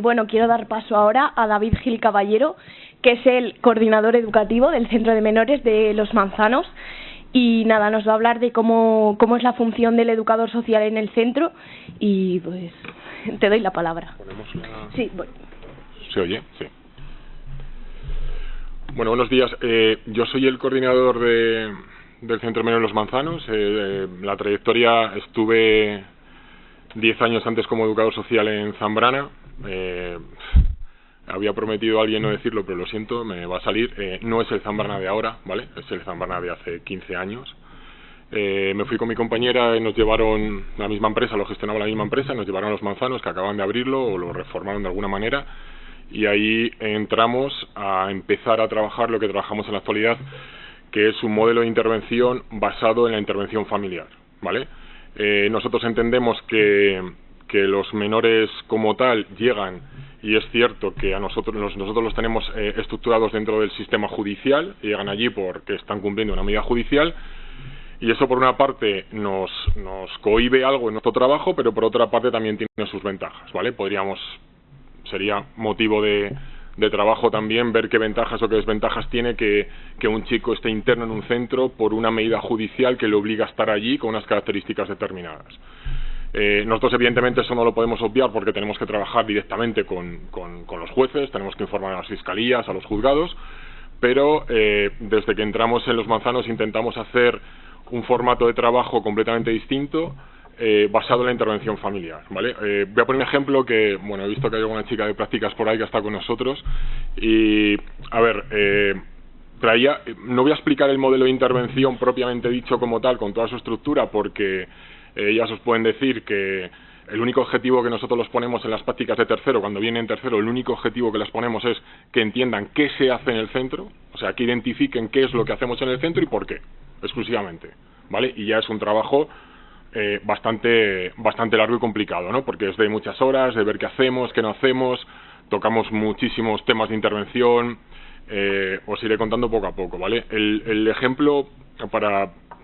Bueno, quiero dar paso ahora a David Gil Caballero, que es el coordinador educativo del Centro de Menores de Los Manzanos. Y nada, nos va a hablar de cómo es la función del educador social en el centro. Y pues te doy la palabra. ¿Ponemos la...? Sí, bueno. ¿Se oye? Sí. Bueno, buenos días. Yo soy el coordinador del Centro de Menores de Los Manzanos. La trayectoria, estuve 10 años antes como educador social en Zambrana. Había prometido a alguien no decirlo, pero lo siento, me va a salir. No es el Zambrana de ahora, ¿vale? Es el Zambrana de hace 15 años. Me fui con mi compañera y nos llevaron, la misma empresa, lo gestionaba la misma empresa, nos llevaron a Los Manzanos, que acaban de abrirlo o lo reformaron de alguna manera, y ahí entramos a empezar a trabajar lo que trabajamos en la actualidad, que es un modelo de intervención basado en la intervención familiar, ¿vale? Nosotros entendemos que los menores como tal llegan, y es cierto que nosotros los tenemos estructurados dentro del sistema judicial, llegan allí porque están cumpliendo una medida judicial, y eso por una parte nos cohíbe algo en nuestro trabajo, pero por otra parte también tiene sus ventajas, ¿vale? Sería motivo de trabajo también ver qué ventajas o qué desventajas tiene que un chico esté interno en un centro por una medida judicial que le obliga a estar allí con unas características determinadas. Nosotros evidentemente eso no lo podemos obviar porque tenemos que trabajar directamente con los jueces, tenemos que informar a las fiscalías, a los juzgados, pero desde que entramos en Los Manzanos intentamos hacer un formato de trabajo completamente distinto, basado en la intervención familiar, ¿vale? Voy a poner un ejemplo que, bueno, he visto que hay alguna chica de prácticas por ahí que está con nosotros y, a ver, no voy a explicar el modelo de intervención propiamente dicho como tal, con toda su estructura, porque ellas os pueden decir que el único objetivo que nosotros los ponemos en las prácticas de tercero, cuando vienen en tercero, el único objetivo que les ponemos es que entiendan qué se hace en el centro, o sea, que identifiquen qué es lo que hacemos en el centro y por qué, exclusivamente, ¿vale? Y ya es un trabajo bastante largo y complicado, ¿no? Porque es de muchas horas, de ver qué hacemos, qué no hacemos, tocamos muchísimos temas de intervención, os iré contando poco a poco, ¿vale? El ejemplo,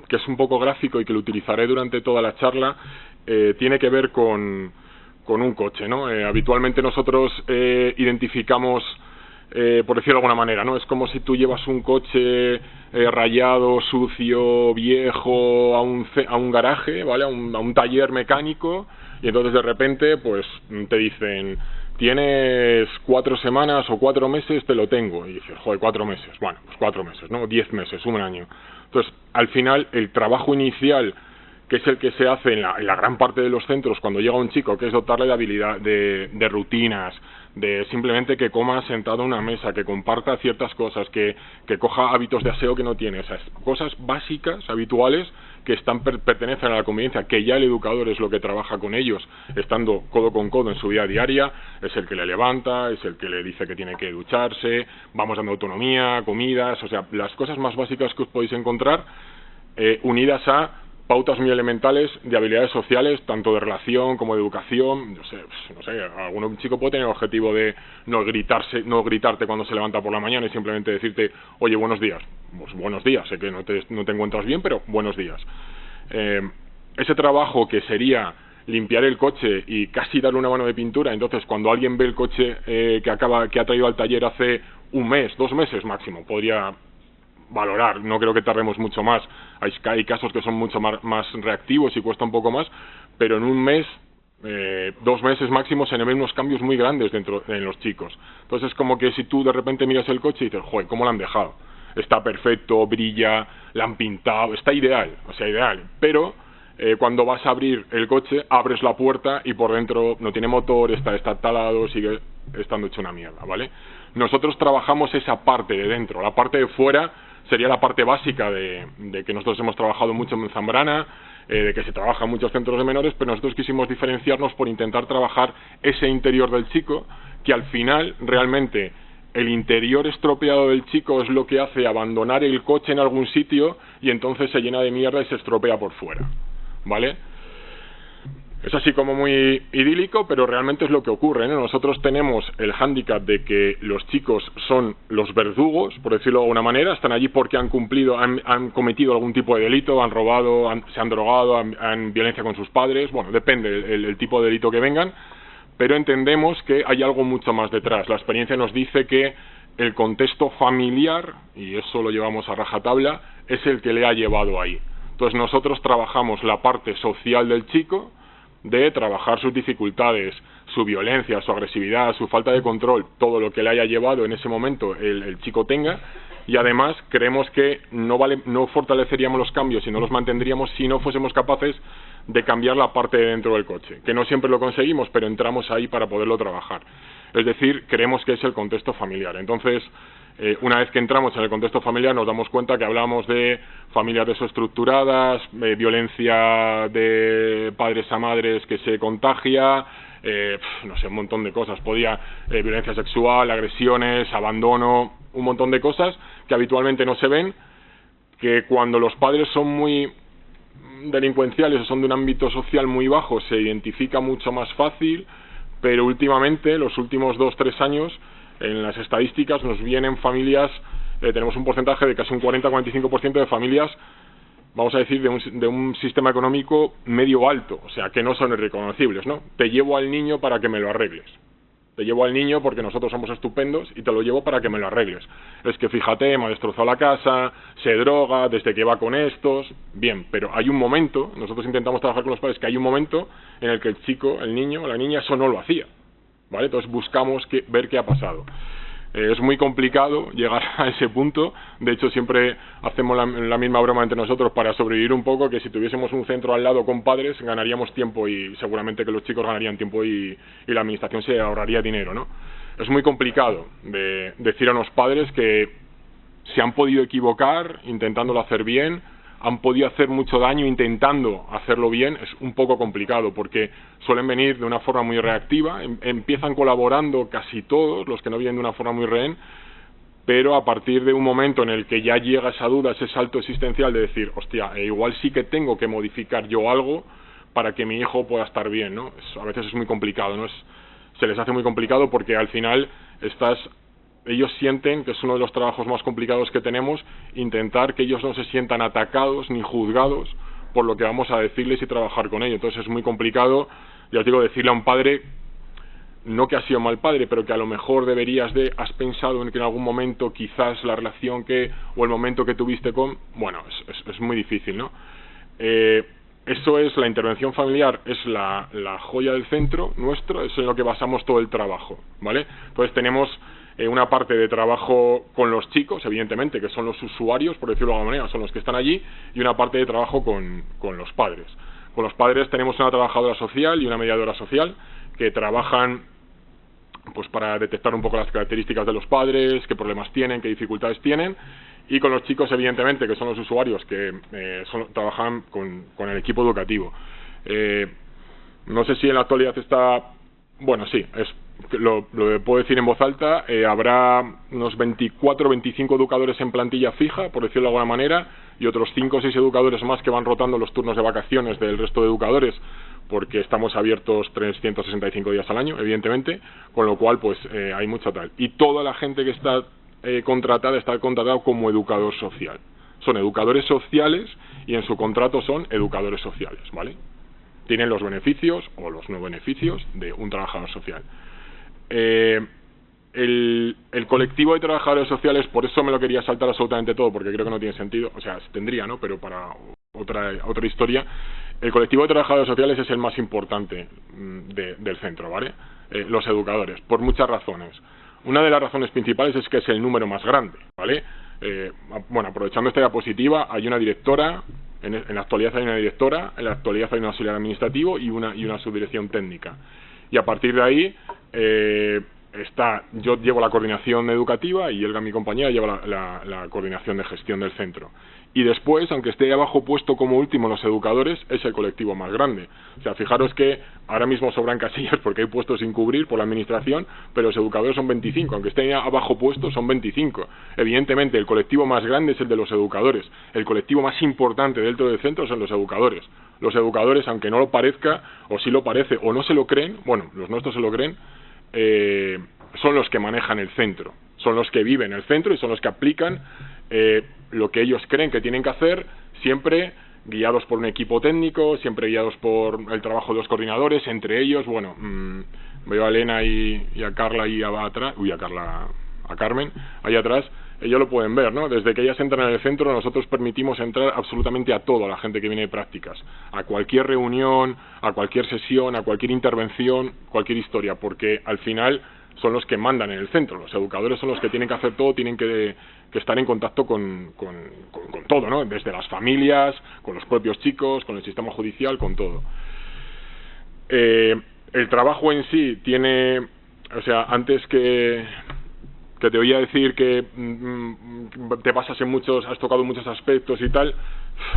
que es un poco gráfico y que lo utilizaré durante toda la charla, tiene que ver con un coche, ¿no? Habitualmente nosotros identificamos, por decirlo de alguna manera, ¿no? Es como si tú llevas un coche rayado, sucio, viejo a un garaje, ¿vale? A un taller mecánico, y entonces de repente pues te dicen: tienes 4 semanas o 4 meses, te lo tengo. Y dices: joder, 4 meses. Bueno, pues 4 meses, ¿no? 10 meses, un año. Entonces, al final, el trabajo inicial, que es el que se hace en la gran parte de los centros cuando llega un chico, que es dotarle de habilidad, de rutinas, de simplemente que coma sentado en una mesa, que comparta ciertas cosas, que coja hábitos de aseo que no tiene, esas cosas básicas, habituales, que pertenecen a la convivencia, que ya el educador es lo que trabaja con ellos, estando codo con codo en su vida diaria, es el que le levanta, es el que le dice que tiene que ducharse, vamos dando autonomía, comidas, o sea, las cosas más básicas que os podéis encontrar, unidas a pautas muy elementales de habilidades sociales, tanto de relación como de educación. No sé, algún chico puede tener el objetivo de no gritarte cuando se levanta por la mañana y simplemente decirte: oye, buenos días. Pues buenos días, sé que no te encuentras bien, pero buenos días. Ese trabajo que sería limpiar el coche y casi darle una mano de pintura, entonces cuando alguien ve el coche que ha traído al taller hace un mes, 2 meses máximo, podría valorar, no creo que tardemos mucho más, hay casos que son mucho más reactivos y cuesta un poco más, pero en un mes, 2 meses máximo, se ven unos cambios muy grandes en los chicos. Entonces es como que si tú de repente miras el coche y dices: joder, ¿cómo lo han dejado? Está perfecto, brilla, la han pintado, está ideal, o sea, ideal, pero cuando vas a abrir el coche, abres la puerta y por dentro no tiene motor, está talado, sigue estando hecho una mierda, ¿vale? Nosotros trabajamos esa parte de dentro, la parte de fuera sería la parte básica de que nosotros hemos trabajado mucho en Zambrana, de que se trabaja en muchos centros de menores, pero nosotros quisimos diferenciarnos por intentar trabajar ese interior del chico, que al final realmente el interior estropeado del chico es lo que hace abandonar el coche en algún sitio y entonces se llena de mierda y se estropea por fuera, ¿vale? Es así como muy idílico, pero realmente es lo que ocurre, ¿no? Nosotros tenemos el hándicap de que los chicos son los verdugos, por decirlo de alguna manera, están allí porque han cometido algún tipo de delito, han robado, se han drogado, han violencia con sus padres, bueno, depende el tipo de delito que vengan, pero entendemos que hay algo mucho más detrás. La experiencia nos dice que el contexto familiar, y eso lo llevamos a rajatabla, es el que le ha llevado ahí. Entonces nosotros trabajamos la parte social del chico, de trabajar sus dificultades, su violencia, su agresividad, su falta de control, todo lo que le haya llevado en ese momento el chico tenga, y además creemos que no fortaleceríamos los cambios y no los mantendríamos si no fuésemos capaces de cambiar la parte de dentro del coche, que no siempre lo conseguimos, pero entramos ahí para poderlo trabajar. Es decir, creemos que es el contexto familiar. Entonces, una vez que entramos en el contexto familiar nos damos cuenta que hablamos de familias desestructuradas, violencia de padres a madres que se contagia, no sé, un montón de cosas. Violencia sexual, agresiones, abandono, un montón de cosas que habitualmente no se ven, que cuando los padres son muy delincuenciales o son de un ámbito social muy bajo se identifica mucho más fácil, pero últimamente, los últimos 2-3 años, en las estadísticas nos vienen familias, tenemos un porcentaje de casi un 40-45% de familias, vamos a decir, de un sistema económico medio alto, o sea, que no son irreconocibles, ¿no? Te llevo al niño para que me lo arregles. Te llevo al niño porque nosotros somos estupendos y te lo llevo para que me lo arregles. Es que fíjate, me ha destrozado la casa, se droga, desde que va con estos... Bien, pero hay un momento, nosotros intentamos trabajar con los padres, que hay un momento en el que el chico, el niño o la niña eso no lo hacía, ¿vale? Entonces buscamos ver qué ha pasado. Es muy complicado llegar a ese punto. De hecho, siempre hacemos la misma broma entre nosotros para sobrevivir un poco, que si tuviésemos un centro al lado con padres ganaríamos tiempo y seguramente que los chicos ganarían tiempo y la administración se ahorraría dinero, ¿no? Es muy complicado de decir a los padres que se han podido equivocar intentándolo hacer bien, han podido hacer mucho daño intentando hacerlo bien. Es un poco complicado porque suelen venir de una forma muy reactiva, empiezan colaborando casi todos los que no vienen de una forma muy rehén, pero a partir de un momento en el que ya llega esa duda, ese salto existencial de decir, hostia, igual sí que tengo que modificar yo algo para que mi hijo pueda estar bien, ¿no? A veces es muy complicado, ¿no? Se les hace muy complicado porque al final ellos sienten que es uno de los trabajos más complicados que tenemos, intentar que ellos no se sientan atacados ni juzgados por lo que vamos a decirles y trabajar con ellos. Entonces es muy complicado, ya os digo, decirle a un padre, no que ha sido mal padre, pero que a lo mejor has pensado en que en algún momento quizás la relación o el momento que tuviste bueno, es muy difícil, ¿no? Eso es, la intervención familiar es la joya del centro nuestro, es en lo que basamos todo el trabajo, ¿vale? Entonces tenemos una parte de trabajo con los chicos, evidentemente, que son los usuarios, por decirlo de alguna manera, son los que están allí, y una parte de trabajo con los padres. Con los padres tenemos una trabajadora social y una mediadora social que trabajan pues para detectar un poco las características de los padres, qué problemas tienen, qué dificultades tienen, y con los chicos, evidentemente, que son los usuarios que trabajan con el equipo educativo. No sé si en la actualidad está... Bueno, sí, lo puedo decir en voz alta, habrá unos 24 o 25 educadores en plantilla fija, por decirlo de alguna manera, y otros 5 o 6 educadores más que van rotando los turnos de vacaciones del resto de educadores, porque estamos abiertos 365 días al año, evidentemente, con lo cual pues hay mucha tal. Y toda la gente que está contratada como educador social. Son educadores sociales y en su contrato son educadores sociales, ¿vale? Tienen los beneficios o los no beneficios de un trabajador social. El colectivo de trabajadores sociales, por eso me lo quería saltar absolutamente todo, porque creo que no tiene sentido, o sea, tendría, ¿no? Pero para otra historia, el colectivo de trabajadores sociales es el más importante del centro, ¿vale? Los educadores, por muchas razones. Una de las razones principales es que es el número más grande, ¿vale? Bueno, aprovechando esta diapositiva, hay una directora, en la actualidad hay una directora, en la actualidad hay un auxiliar administrativo y una subdirección técnica. Y a partir de ahí, yo llevo la coordinación educativa y Elga, mi compañera, lleva la coordinación de gestión del centro. Y después, aunque esté abajo puesto como último los educadores, es el colectivo más grande. O sea, fijaros que ahora mismo sobran casillas porque hay puestos sin cubrir por la administración, pero los educadores son 25, aunque estén abajo puestos son 25. Evidentemente, el colectivo más grande es el de los educadores. El colectivo más importante dentro del centro son los educadores. Los educadores, aunque no lo parezca, o sí lo parece, o no se lo creen, bueno, los nuestros se lo creen, son los que manejan el centro, son los que viven el centro y son los que aplican lo que ellos creen que tienen que hacer, siempre guiados por un equipo técnico, siempre guiados por el trabajo de los coordinadores, entre ellos, bueno, veo a Elena y a Carla ahí atrás, a Carmen, ahí atrás, ellos lo pueden ver, ¿no? Desde que ellas entran en el centro, nosotros permitimos entrar absolutamente a toda la gente que viene de prácticas, a cualquier reunión, a cualquier sesión, a cualquier intervención, cualquier historia, porque al final son los que mandan en el centro, los educadores son los que tienen que hacer todo, tienen que estar en contacto con todo, ¿no? Desde las familias, con los propios chicos, con el sistema judicial, con todo. El trabajo en sí tiene, o sea, antes que te oía decir que te basas en muchos, has tocado muchos aspectos y tal,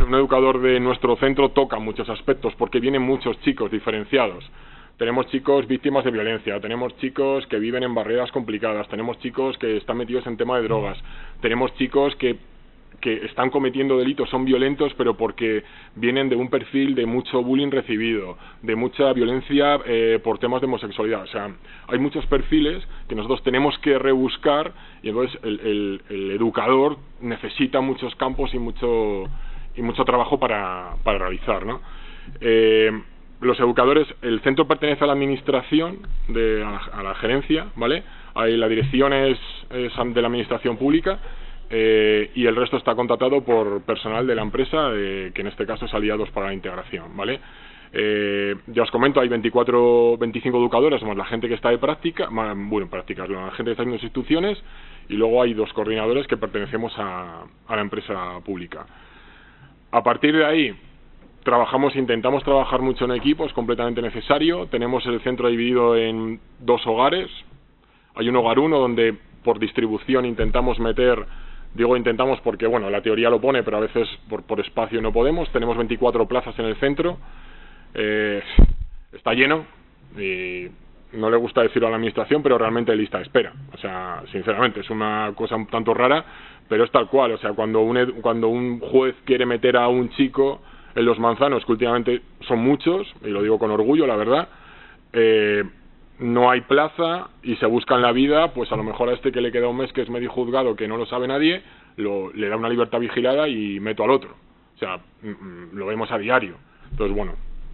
un educador de nuestro centro toca muchos aspectos porque vienen muchos chicos diferenciados. Tenemos chicos víctimas de violencia, tenemos chicos que viven en barreras complicadas, tenemos chicos que están metidos en tema de drogas, tenemos chicos que están cometiendo delitos, son violentos, pero porque vienen de un perfil de mucho bullying recibido, de mucha violencia por temas de homosexualidad. O sea, hay muchos perfiles que nosotros tenemos que rebuscar y entonces el educador necesita muchos campos y mucho trabajo para realizar, ¿no? Los educadores, el centro pertenece a la administración, a la gerencia, ¿vale? Ahí la dirección es de la administración pública. Y el resto está contratado por personal de la empresa, que en este caso es Aliados para la Integración, ¿vale? Ya os comento, hay 25 educadores, más la gente que está de práctica, prácticas, la gente que está en las instituciones, y luego hay 2 coordinadores que pertenecemos a la empresa pública. A partir de ahí, intentamos trabajar mucho en equipo, es completamente necesario. Tenemos el centro dividido en 2 hogares. Hay un hogar 1 donde por distribución intentamos meter. Digo intentamos porque, bueno, la teoría lo pone, pero a veces por espacio no podemos. Tenemos 24 plazas en el centro. Está lleno y no le gusta decirlo a la administración, pero realmente lista de espera. O sea, sinceramente, es una cosa un tanto rara, pero es tal cual. O sea, cuando un juez quiere meter a un chico en Los Manzanos, que últimamente son muchos, y lo digo con orgullo, la verdad, no hay plaza y se busca en la vida, pues a lo mejor a este que le queda un mes, que es medio juzgado, que no lo sabe nadie, le da una libertad vigilada y meto al otro. O sea, lo vemos a diario. Entonces, bueno,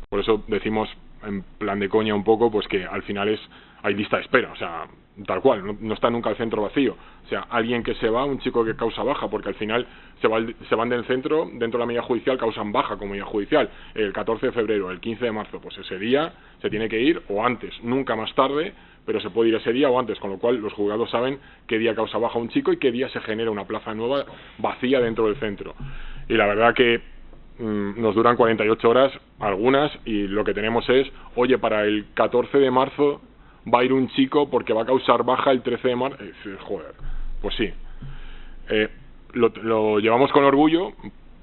por eso decimos en plan de coña un poco, pues que al final hay lista de espera, o sea, tal cual, no está nunca el centro vacío. O sea, alguien que se va, un chico que causa baja, porque al final se van del centro, dentro de la medida judicial causan baja como medida judicial, el 14 de febrero, el 15 de marzo, pues ese día se tiene que ir, o antes, nunca más tarde, pero se puede ir ese día o antes, con lo cual los juzgados saben qué día causa baja un chico y qué día se genera una plaza nueva vacía dentro del centro. Y la verdad que nos duran 48 horas algunas, y lo que tenemos es, oye, para el 14 de marzo va a ir un chico porque va a causar baja el 13 de marzo. Joder, pues sí. Lo llevamos con orgullo,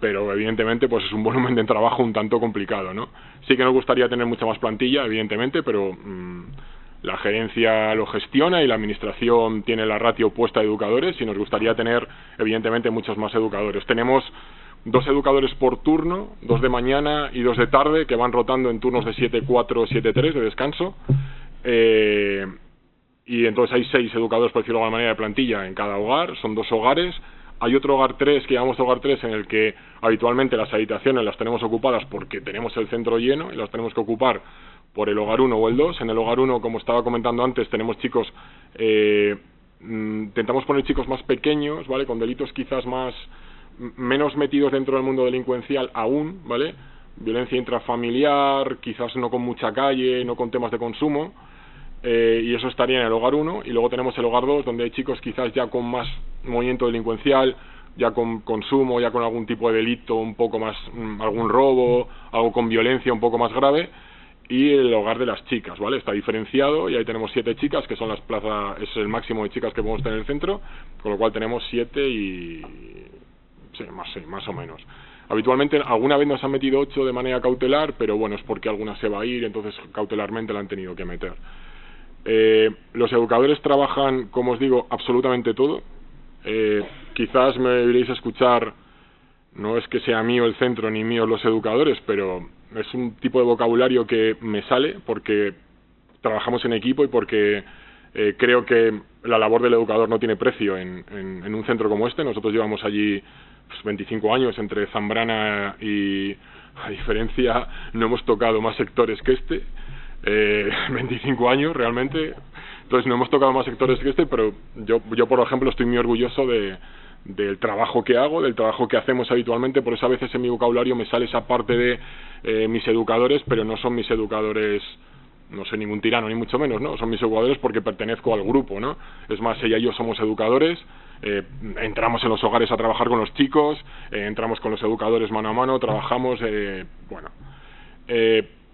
pero evidentemente pues es un volumen de trabajo un tanto complicado, ¿no? Sí que nos gustaría tener mucha más plantilla, evidentemente, pero la gerencia lo gestiona y la administración tiene la ratio puesta de educadores, y nos gustaría tener evidentemente muchos más educadores. Tenemos 2 educadores por turno, 2 de mañana y 2 de tarde, que van rotando en turnos de 7-4, 7-3 de descanso. Y entonces hay 6 educadores, por decirlo de alguna manera, de plantilla en cada hogar, son 2 hogares. Hay otro hogar 3, que llamamos hogar 3, en el que habitualmente las habitaciones las tenemos ocupadas porque tenemos el centro lleno y las tenemos que ocupar por el hogar 1 o el 2. En el hogar 1, como estaba comentando antes, tenemos chicos, intentamos poner chicos más pequeños, ¿vale? Con delitos quizás menos metidos dentro del mundo delincuencial aún, ¿vale? Violencia intrafamiliar, quizás no con mucha calle, no con temas de consumo. Y eso estaría en el hogar 1, y luego tenemos el hogar 2, donde hay chicos quizás ya con más movimiento delincuencial, ya con consumo, ya con algún tipo de delito un poco más, algún robo, algo con violencia un poco más grave, y el hogar de las chicas, ¿vale? Está diferenciado, y ahí tenemos 7 chicas, que son las plazas, es el máximo de chicas que podemos tener en el centro, con lo cual tenemos 7 y... sí, más o menos. Habitualmente alguna vez nos han metido 8 de manera cautelar, pero bueno, es porque alguna se va a ir, entonces cautelarmente la han tenido que meter. Los educadores trabajan, como os digo, absolutamente todo. Quizás me deberíais escuchar, no es que sea mío el centro ni míos los educadores, pero es un tipo de vocabulario que me sale porque trabajamos en equipo y porque creo que la labor del educador no tiene precio en un centro como este. Nosotros llevamos allí 25 años entre Zambrana y, a diferencia, no hemos tocado más sectores que este. 25 años realmente. Entonces no hemos tocado más sectores que este, pero yo por ejemplo estoy muy orgulloso del trabajo que hago, del trabajo que hacemos habitualmente. Por eso a veces en mi vocabulario me sale esa parte de mis educadores, pero no son mis educadores, no soy ningún tirano ni mucho menos, ¿no? Son mis educadores porque pertenezco al grupo, ¿no? Es más, ella y yo somos educadores, entramos en los hogares a trabajar con los chicos, entramos con los educadores mano a mano, trabajamos,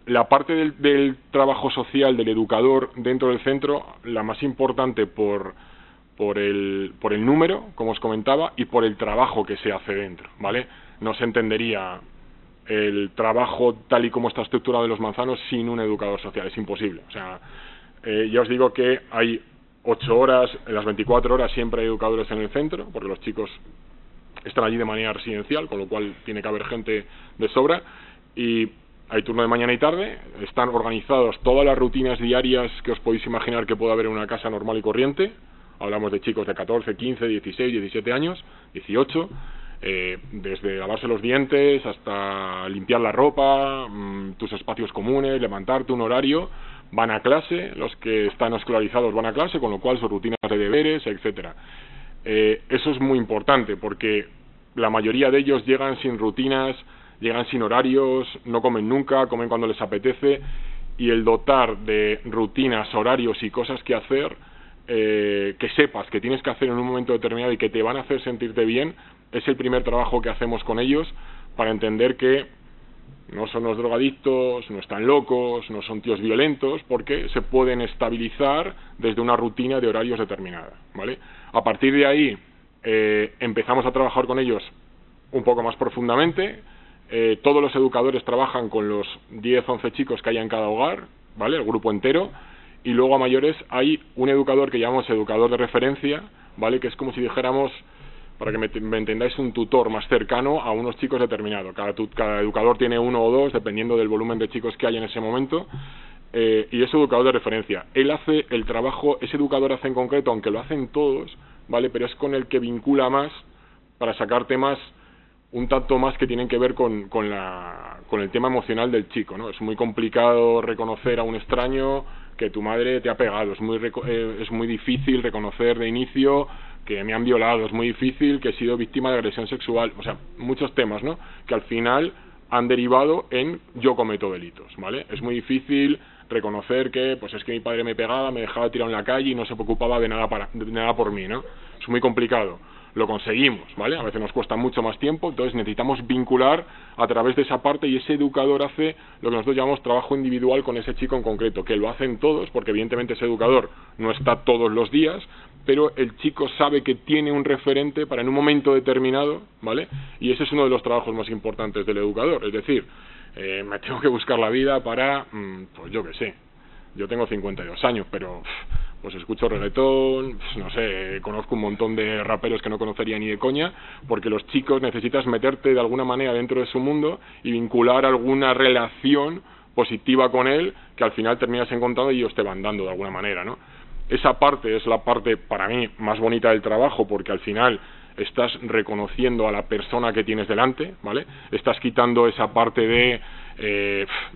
la parte del trabajo social del educador dentro del centro, la más importante por el número, como os comentaba, y por el trabajo que se hace dentro, ¿vale? No se entendería el trabajo tal y como está estructurado en Los Manzanos sin un educador social, es imposible. O sea, ya os digo que hay 8 horas, en las 24 horas siempre hay educadores en el centro, porque los chicos están allí de manera residencial, con lo cual tiene que haber gente de sobra, y hay turno de mañana y tarde, están organizados todas las rutinas diarias que os podéis imaginar que puede haber en una casa normal y corriente. Hablamos de chicos de 14, 15, 16, 17 años, 18, desde lavarse los dientes hasta limpiar la ropa, tus espacios comunes, levantarte, un horario, van a clase, los que están escolarizados van a clase, con lo cual sus rutinas de deberes, etcétera. Eso es muy importante porque la mayoría de ellos llegan sin rutinas, llegan sin horarios, no comen nunca, comen cuando les apetece, y el dotar de rutinas, horarios y cosas que hacer, que sepas que tienes que hacer en un momento determinado y que te van a hacer sentirte bien, es el primer trabajo que hacemos con ellos para entender que no son los drogadictos, no están locos, no son tíos violentos, porque se pueden estabilizar desde una rutina de horarios determinada, ¿vale? A partir de ahí empezamos a trabajar con ellos un poco más profundamente. Todos los educadores trabajan con los 10, 11 chicos que hay en cada hogar, ¿vale? El grupo entero. Y luego a mayores hay un educador que llamamos educador de referencia, ¿vale? Que es como si dijéramos, para que me entendáis, un tutor más cercano a unos chicos determinados. Cada educador tiene 1 o 2, dependiendo del volumen de chicos que hay en ese momento, y es educador de referencia. Él hace el trabajo, ese educador hace en concreto, aunque lo hacen todos, ¿vale? Pero es con el que vincula más para sacar temas un tanto más que tienen que ver con el tema emocional del chico, ¿no? Es muy complicado reconocer a un extraño que tu madre te ha pegado, es muy difícil reconocer de inicio que me han violado, es muy difícil que he sido víctima de agresión sexual, o sea, muchos temas, ¿no? Que al final han derivado en yo cometo delitos, ¿vale? Es muy difícil reconocer que, pues es que mi padre me pegaba, me dejaba tirado en la calle y no se preocupaba de nada por mí, ¿no? Es muy complicado. Lo conseguimos, ¿vale? A veces nos cuesta mucho más tiempo, entonces necesitamos vincular a través de esa parte, y ese educador hace lo que nosotros llamamos trabajo individual con ese chico en concreto, que lo hacen todos, porque evidentemente ese educador no está todos los días, pero el chico sabe que tiene un referente para en un momento determinado, ¿vale? Y ese es uno de los trabajos más importantes del educador, es decir, me tengo que buscar la vida para, pues yo qué sé, yo tengo 52 años, pero pues escucho reggaetón, no sé, conozco un montón de raperos que no conocería ni de coña, porque los chicos necesitas meterte de alguna manera dentro de su mundo y vincular alguna relación positiva con él, que al final terminas encontrando y ellos te van dando de alguna manera, ¿no? Esa parte es la parte para mí más bonita del trabajo, porque al final estás reconociendo a la persona que tienes delante, ¿vale? Estás quitando esa parte de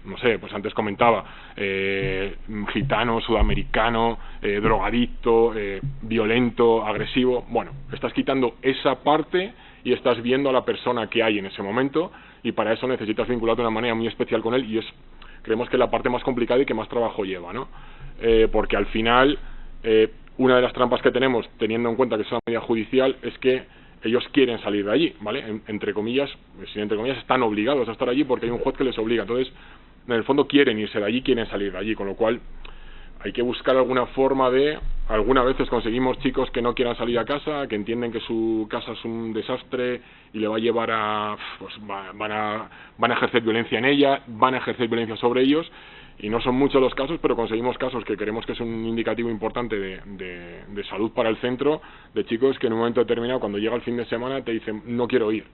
no sé, pues antes comentaba, gitano, sudamericano, drogadicto, violento, agresivo. Bueno, estás quitando esa parte y estás viendo a la persona que hay en ese momento, y para eso necesitas vincularte de una manera muy especial con él, y creemos que es la parte más complicada y que más trabajo lleva, ¿no? Porque al final, una de las trampas que tenemos, teniendo en cuenta que es una medida judicial, es que ellos quieren salir de allí, ¿vale? Entre comillas, están obligados a estar allí porque hay un juez que les obliga. Entonces, en el fondo quieren irse de allí, quieren salir de allí, con lo cual hay que buscar alguna forma de... Algunas veces conseguimos chicos que no quieran salir a casa, que entienden que su casa es un desastre y le va a llevar a... pues van a ejercer violencia en ella, van a ejercer violencia sobre ellos, y no son muchos los casos, pero conseguimos casos que creemos que es un indicativo importante de salud para el centro, de chicos que en un momento determinado, cuando llega el fin de semana, te dicen, no quiero ir.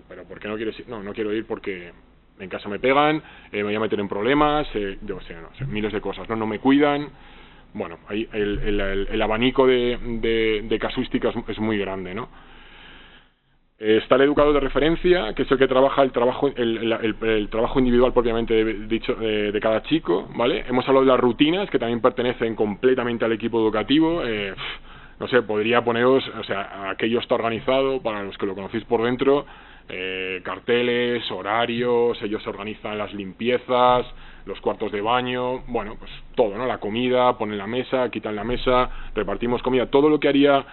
¿Pero por qué no quieres ir? No quiero ir porque en casa me pegan, me voy a meter en problemas, yo sé, no sé, miles de cosas, no me cuidan. Bueno, ahí el abanico de casuísticas es muy grande, ¿no? Está el educador de referencia, que es el que trabaja el trabajo individual propiamente dicho de cada chico, ¿vale? Hemos hablado de las rutinas, que también pertenecen completamente al equipo educativo. No sé, podría poneros, o sea, aquello está organizado, para los que lo conocéis por dentro, carteles, horarios, ellos organizan las limpiezas, los cuartos de baño, bueno, pues todo, ¿no? La comida, ponen la mesa, quitan la mesa, repartimos comida, todo lo que haría.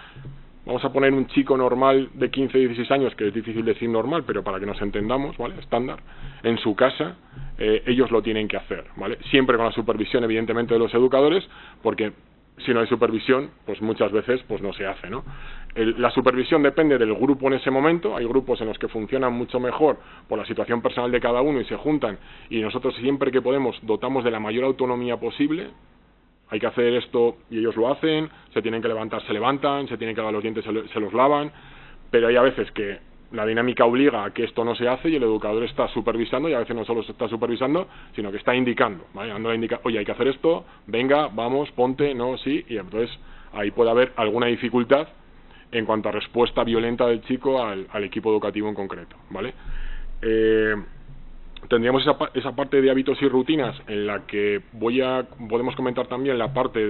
Vamos a poner un chico normal de 15 y 16 años, que es difícil decir normal, pero para que nos entendamos, ¿vale? Estándar, en su casa, ellos lo tienen que hacer, ¿vale? Siempre con la supervisión, evidentemente, de los educadores, porque si no hay supervisión, pues muchas veces pues no se hace, ¿no? La supervisión depende del grupo en ese momento. Hay grupos en los que funcionan mucho mejor por la situación personal de cada uno y se juntan, y nosotros siempre que podemos dotamos de la mayor autonomía posible. Hay que hacer esto y ellos lo hacen, se tienen que levantar, se levantan, se tienen que lavar los dientes, se los lavan, pero hay a veces que la dinámica obliga a que esto no se hace y el educador está supervisando, y a veces no solo está supervisando, sino que está indicando, ¿vale? Oye, hay que hacer esto, venga, vamos, ponte, no, sí, y entonces ahí puede haber alguna dificultad en cuanto a respuesta violenta del chico al equipo educativo en concreto, ¿vale? Tendríamos esa parte de hábitos y rutinas, en la que podemos comentar también la parte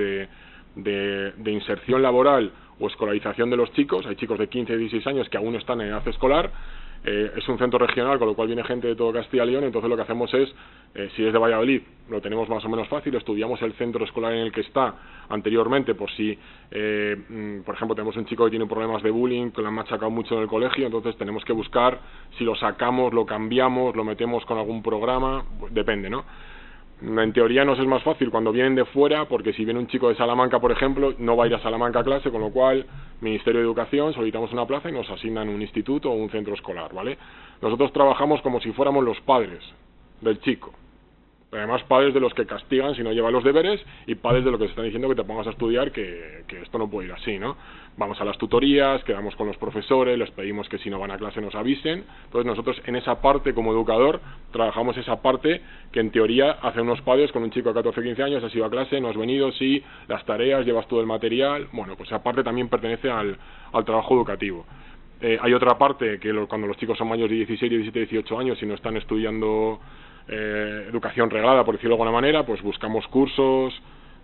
de inserción laboral o escolarización de los chicos. Hay chicos de 15 y 16 años que aún están en edad escolar. Es un centro regional, con lo cual viene gente de todo Castilla y León. Entonces lo que hacemos es, si es de Valladolid, lo tenemos más o menos fácil, estudiamos el centro escolar en el que está anteriormente, por si, por ejemplo, tenemos un chico que tiene problemas de bullying, que lo han machacado mucho en el colegio, entonces tenemos que buscar si lo sacamos, lo cambiamos, lo metemos con algún programa, pues depende, ¿no? En teoría nos es más fácil cuando vienen de fuera, porque si viene un chico de Salamanca, por ejemplo, no va a ir a Salamanca a clase, con lo cual Ministerio de Educación, solicitamos una plaza y nos asignan un instituto o un centro escolar, ¿vale? Nosotros trabajamos como si fuéramos los padres del chico, pero además padres de los que castigan si no lleva los deberes, y padres de los que se están diciendo que te pongas a estudiar, que esto no puede ir así, ¿no? Vamos a las tutorías, quedamos con los profesores, les pedimos que si no van a clase nos avisen. Entonces nosotros en esa parte, como educador, trabajamos esa parte que en teoría hacen unos padres con un chico de 14 o 15 años. ¿Has ido a clase? ¿No has venido? Sí. Las tareas, llevas todo el material. Bueno, pues esa parte también pertenece al trabajo educativo. Hay otra parte que cuando los chicos son mayores de 16, 17, 18 años y no están estudiando educación reglada, por decirlo de alguna manera, pues buscamos cursos,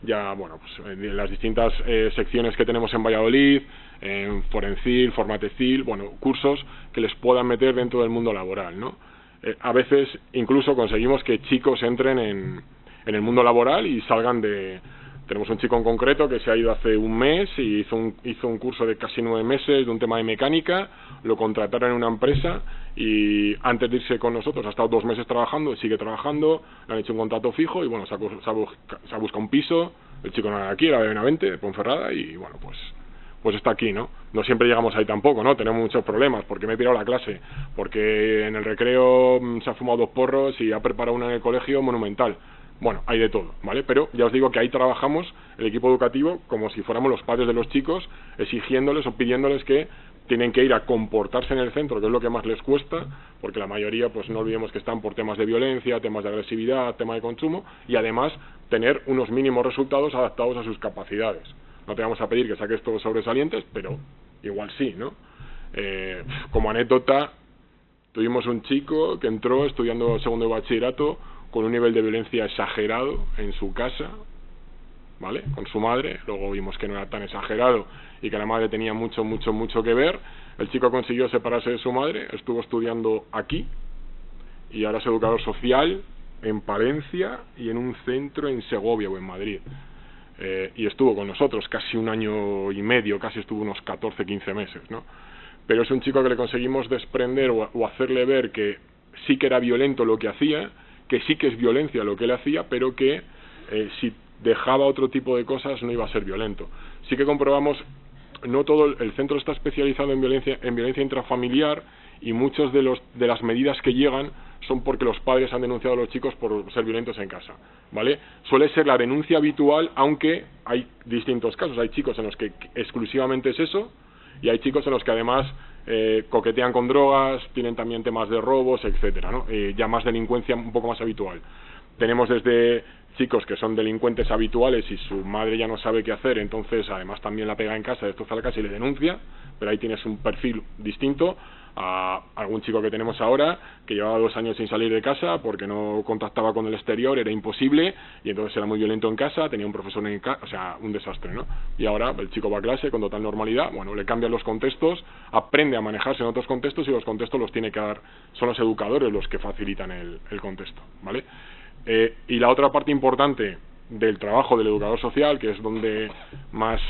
ya, bueno, pues en las distintas secciones que tenemos en Valladolid, en Forencil, Formatecil, bueno, cursos que les puedan meter dentro del mundo laboral, ¿no? A veces incluso conseguimos que chicos entren en el mundo laboral y salgan de... Tenemos un chico en concreto que se ha ido hace un mes y hizo un curso de casi 9 meses de un tema de mecánica, lo contrataron en una empresa y antes de irse con nosotros ha estado 2 meses trabajando, sigue trabajando, le han hecho un contrato fijo y bueno, se ha buscado un piso. El chico no era de aquí, era de Benavente, de Ponferrada, y bueno, pues está aquí, ¿no? No siempre llegamos ahí tampoco, ¿no? Tenemos muchos problemas, porque me he pirado la clase, porque en el recreo se ha fumado 2 porros y ha preparado una en el colegio monumental. Bueno, hay de todo, ¿vale? Pero ya os digo que ahí trabajamos el equipo educativo como si fuéramos los padres de los chicos, exigiéndoles o pidiéndoles que tienen que ir a comportarse en el centro, que es lo que más les cuesta, porque la mayoría, pues no olvidemos que están por temas de violencia, temas de agresividad, temas de consumo, y además tener unos mínimos resultados adaptados a sus capacidades. No te vamos a pedir que saques todos sobresalientes, pero igual sí, ¿no? Como anécdota, tuvimos un chico que entró estudiando segundo de bachillerato con un nivel de violencia exagerado en su casa, ¿vale? Con su madre. Luego vimos que no era tan exagerado y que la madre tenía mucho que ver. El chico consiguió separarse de su madre, estuvo estudiando aquí y ahora es educador social en Palencia y en un centro en Segovia o en Madrid. Y estuvo con nosotros casi 1 año y medio, casi estuvo unos 14, 15 meses, ¿no? Pero es un chico que le conseguimos desprender o hacerle ver que sí que era violento lo que hacía, que sí que es violencia lo que él hacía, pero que si dejaba otro tipo de cosas no iba a ser violento. Sí que comprobamos, no todo el centro está especializado en violencia intrafamiliar, y muchos de las medidas que llegan son porque los padres han denunciado a los chicos por ser violentos en casa, ¿vale? Suele ser la denuncia habitual, aunque hay distintos casos. Hay chicos en los que exclusivamente es eso, y hay chicos en los que además coquetean con drogas, tienen también temas de robos, etcétera, ¿no? Ya más delincuencia un poco más habitual. Tenemos desde chicos que son delincuentes habituales y su madre ya no sabe qué hacer, entonces además también la pega en casa, destroza la casa y le denuncia, pero ahí tienes un perfil distinto, a algún chico que tenemos ahora que llevaba 2 años sin salir de casa porque no contactaba con el exterior, era imposible, y entonces era muy violento en casa, tenía un profesor en casa, o sea, un desastre, ¿no? Y ahora el chico va a clase con total normalidad, bueno, le cambian los contextos, aprende a manejarse en otros contextos, y los contextos los tiene que dar, son los educadores los que facilitan el contexto, ¿vale? Y la otra parte importante del trabajo del educador social, que es donde más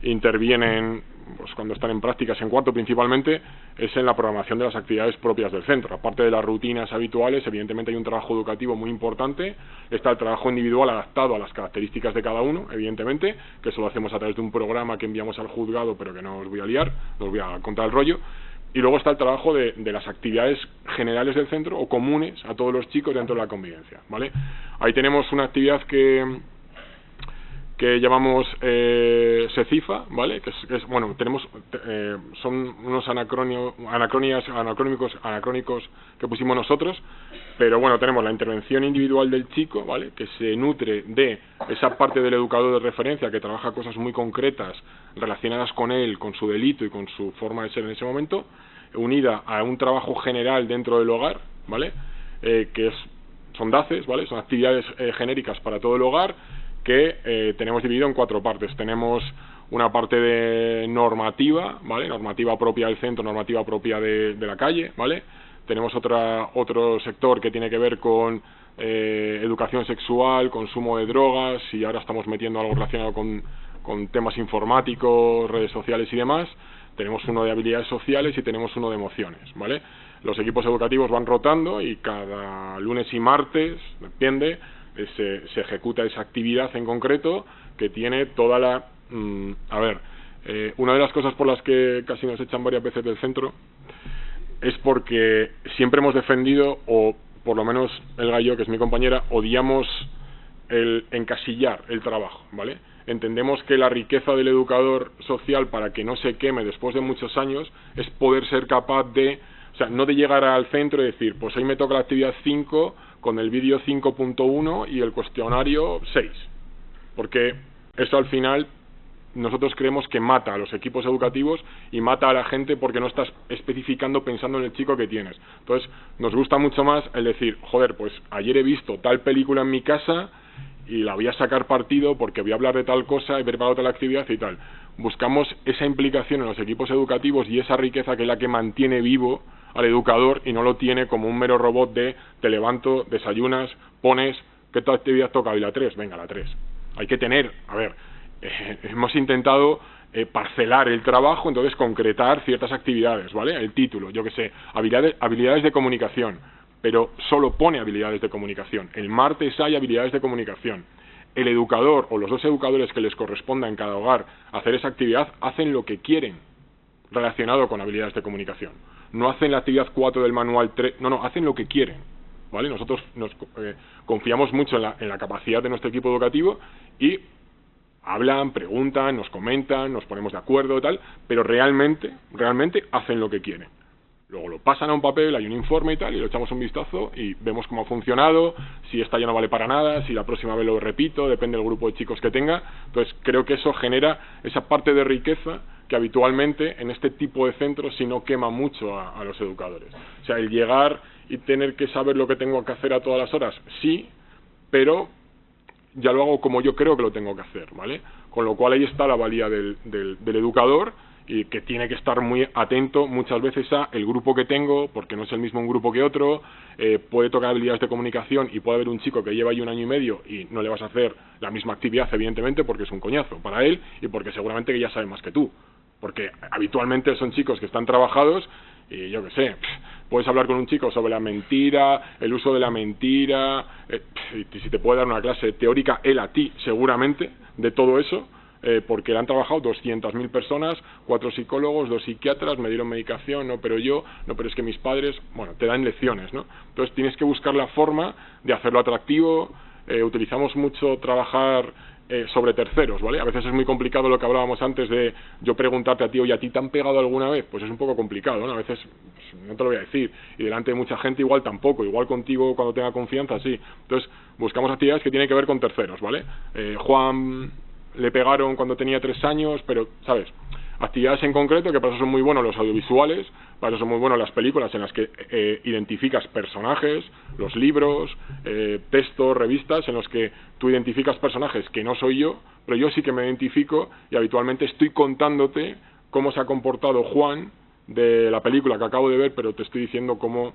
intervienen, pues cuando están en prácticas en cuarto principalmente, es en la programación de las actividades propias del centro. Aparte de las rutinas habituales, evidentemente hay un trabajo educativo muy importante, está el trabajo individual adaptado a las características de cada uno, evidentemente, que eso lo hacemos a través de un programa que enviamos al juzgado, pero que no os voy a liar, no os voy a contar el rollo. Y luego está el trabajo de las actividades generales del centro o comunes a todos los chicos dentro de la convivencia, ¿vale? Ahí tenemos una actividad que llamamos SECIFA, ¿vale? Que es bueno, tenemos son unos anacrónicos que pusimos nosotros, pero bueno, tenemos la intervención individual del chico, ¿vale? Que se nutre de esa parte del educador de referencia que trabaja cosas muy concretas relacionadas con él, con su delito y con su forma de ser en ese momento, unida a un trabajo general dentro del hogar, ¿vale? Son DACES, ¿vale? Son actividades genéricas para todo el hogar, que tenemos dividido en 4 partes. Tenemos una parte de normativa, ¿vale? Normativa propia del centro, normativa propia de la calle, ¿vale? Tenemos otro sector que tiene que ver con educación sexual, consumo de drogas, y ahora estamos metiendo algo relacionado con temas informáticos, redes sociales y demás. Tenemos uno de habilidades sociales y tenemos uno de emociones, ¿vale? Los equipos educativos van rotando y cada lunes y martes, depende, se ejecuta esa actividad en concreto que tiene toda la... una de las cosas por las que casi nos echan varias veces del centro es porque siempre hemos defendido, o por lo menos Elga y yo, que es mi compañera, odiamos el encasillar el trabajo, ¿vale? Entendemos que la riqueza del educador social, para que no se queme después de muchos años, es poder ser capaz de... O sea, no de llegar al centro y decir, pues hoy me toca la actividad 5 con el vídeo 5.1 y el cuestionario 6. Porque eso al final nosotros creemos que mata a los equipos educativos y mata a la gente porque no estás especificando pensando en el chico que tienes. Entonces, nos gusta mucho más el decir, joder, pues ayer he visto tal película en mi casa y la voy a sacar partido porque voy a hablar de tal cosa, he preparado tal actividad y tal. Buscamos esa implicación en los equipos educativos y esa riqueza que es la que mantiene vivo al educador y no lo tiene como un mero robot de te levanto, desayunas, pones, ¿qué tal actividad toca hoy? La 3, venga, la 3. Hay que tener, hemos intentado parcelar el trabajo, entonces concretar ciertas actividades, ¿vale? El título, yo que sé, habilidades de comunicación, pero solo pone habilidades de comunicación. El martes hay habilidades de comunicación. El educador o los 2 educadores que les corresponda en cada hogar hacer esa actividad hacen lo que quieren relacionado con habilidades de comunicación. No hacen la actividad 4 del manual 3, no, hacen lo que quieren, ¿vale? Nosotros confiamos mucho en la capacidad de nuestro equipo educativo y hablan, preguntan, nos comentan, nos ponemos de acuerdo y tal, pero realmente hacen lo que quieren. Luego lo pasan a un papel, hay un informe y tal, y lo echamos un vistazo y vemos cómo ha funcionado, si esta ya no vale para nada, si la próxima vez lo repito, depende del grupo de chicos que tenga. Entonces creo que eso genera esa parte de riqueza que habitualmente en este tipo de centros sí no quema mucho a los educadores. O sea, el llegar y tener que saber lo que tengo que hacer a todas las horas, sí, pero ya lo hago como yo creo que lo tengo que hacer, ¿vale? Con lo cual ahí está la valía del educador, y que tiene que estar muy atento muchas veces a el grupo que tengo, porque no es el mismo un grupo que otro. Puede tocar habilidades de comunicación y puede haber un chico que lleva ahí 1 año y medio y no le vas a hacer la misma actividad, evidentemente, porque es un coñazo para él y porque seguramente que ya sabe más que tú, porque habitualmente son chicos que están trabajados y yo qué sé, puedes hablar con un chico sobre la mentira, el uso de la mentira, y si te puede dar una clase teórica él a ti seguramente de todo eso, porque le han trabajado 200.000 personas, 4 psicólogos, 2 psiquiatras, me dieron medicación, no, pero es que mis padres, bueno, te dan lecciones, ¿no? Entonces tienes que buscar la forma de hacerlo atractivo. Utilizamos mucho trabajar sobre terceros, ¿vale? A veces es muy complicado lo que hablábamos antes de yo preguntarte a ti, oye, ¿a ti te han pegado alguna vez? Pues es un poco complicado, ¿no? A veces no te lo voy a decir, y delante de mucha gente igual tampoco, igual contigo cuando tenga confianza, sí. Entonces buscamos actividades que tienen que ver con terceros, ¿vale? Juan le pegaron cuando tenía 3 años, pero, ¿sabes? actividades en concreto, que para eso son muy buenos los audiovisuales, para eso son muy buenos las películas en las que identificas personajes, los libros, textos, revistas, en los que tú identificas personajes que no soy yo, pero yo sí que me identifico y habitualmente estoy contándote cómo se ha comportado Juan de la película que acabo de ver, pero te estoy diciendo cómo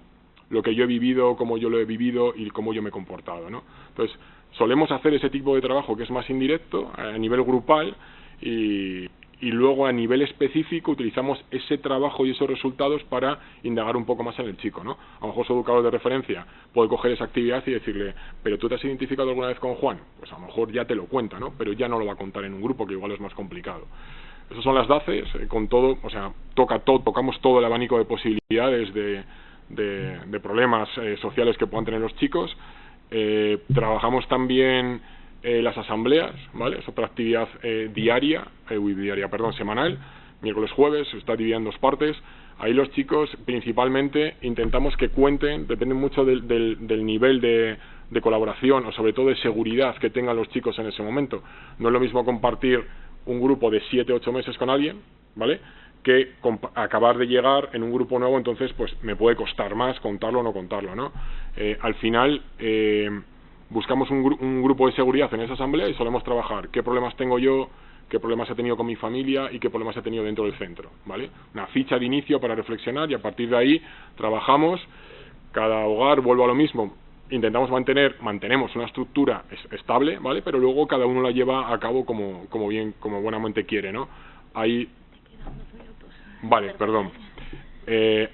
lo que yo he vivido, cómo yo lo he vivido y cómo yo me he comportado, ¿no? Entonces, solemos hacer ese tipo de trabajo que es más indirecto, a nivel grupal, y luego a nivel específico utilizamos ese trabajo y esos resultados para indagar un poco más en el chico, ¿no? A lo mejor su educador de referencia puede coger esa actividad y decirle, ¿pero tú te has identificado alguna vez con Juan? Pues a lo mejor ya te lo cuenta, ¿no? Pero ya no lo va a contar en un grupo, que igual es más complicado. Esas son las DACES, con todo, o sea, tocamos todo el abanico de posibilidades de problemas sociales que puedan tener los chicos. Trabajamos también las asambleas, ¿vale? Es otra actividad semanal, miércoles, jueves, está dividida en 2 partes. Ahí los chicos principalmente intentamos que cuenten, depende mucho del nivel de colaboración o sobre todo de seguridad que tengan los chicos en ese momento. No es lo mismo compartir un grupo de 7 o 8 meses con alguien, ¿vale?, que acabar de llegar en un grupo nuevo, entonces pues me puede costar más contarlo o no contarlo, ¿no? Al final buscamos un grupo de seguridad en esa asamblea y solemos trabajar qué problemas tengo yo, qué problemas he tenido con mi familia y qué problemas he tenido dentro del centro, ¿vale? Una ficha de inicio para reflexionar y a partir de ahí trabajamos. Cada hogar, vuelvo a lo mismo, mantenemos una estructura estable, ¿vale? Pero luego cada uno la lleva a cabo como buenamente quiere, ¿no? Ahí, vale, perdón.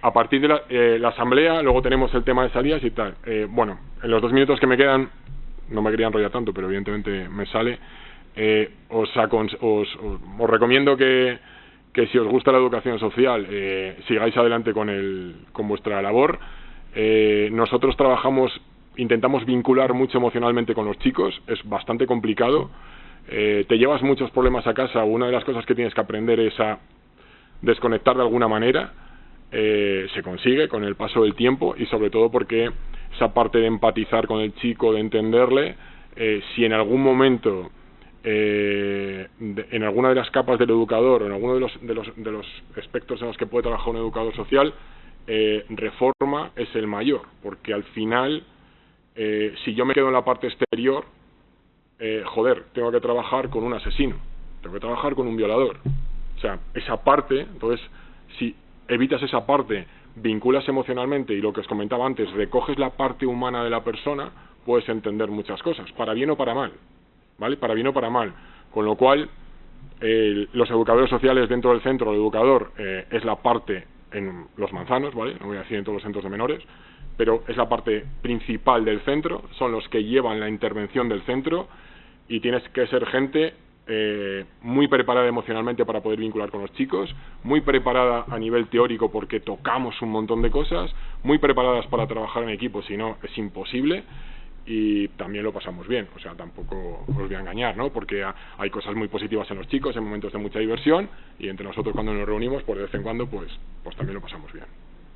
A partir de la asamblea, luego tenemos el tema de salidas y tal. Bueno, en los 2 minutos que me quedan, no me quería enrollar tanto, pero evidentemente me sale. Os recomiendo que si os gusta la educación social, sigáis adelante con vuestra labor. Nosotros intentamos vincular mucho emocionalmente con los chicos, es bastante complicado. Te llevas muchos problemas a casa, una de las cosas que tienes que aprender es a desconectar de alguna manera. Se consigue con el paso del tiempo y sobre todo porque esa parte de empatizar con el chico, de entenderle, si en algún momento en alguna de las capas del educador o en alguno de los aspectos en los que puede trabajar un educador social, reforma es el mayor, porque al final si yo me quedo en la parte exterior, tengo que trabajar con un asesino, tengo que trabajar con un violador, o sea, esa parte. Entonces, si evitas esa parte, vinculas emocionalmente y lo que os comentaba antes, recoges la parte humana de la persona, puedes entender muchas cosas, para bien o para mal, ¿vale? Para bien o para mal, con lo cual los educadores sociales dentro del centro, el educador es la parte en los manzanos, ¿vale? No voy a decir en todos los centros de menores, pero es la parte principal del centro, son los que llevan la intervención del centro y tienes que ser gente muy preparada emocionalmente para poder vincular con los chicos, muy preparada a nivel teórico porque tocamos un montón de cosas, muy preparadas para trabajar en equipo, si no es imposible, y también lo pasamos bien, o sea, tampoco os voy a engañar, ¿no? Porque hay cosas muy positivas en los chicos, en momentos de mucha diversión, y entre nosotros cuando nos reunimos, pues de vez en cuando, pues también lo pasamos bien,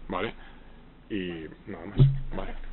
¿vale? Y nada más, ¿vale?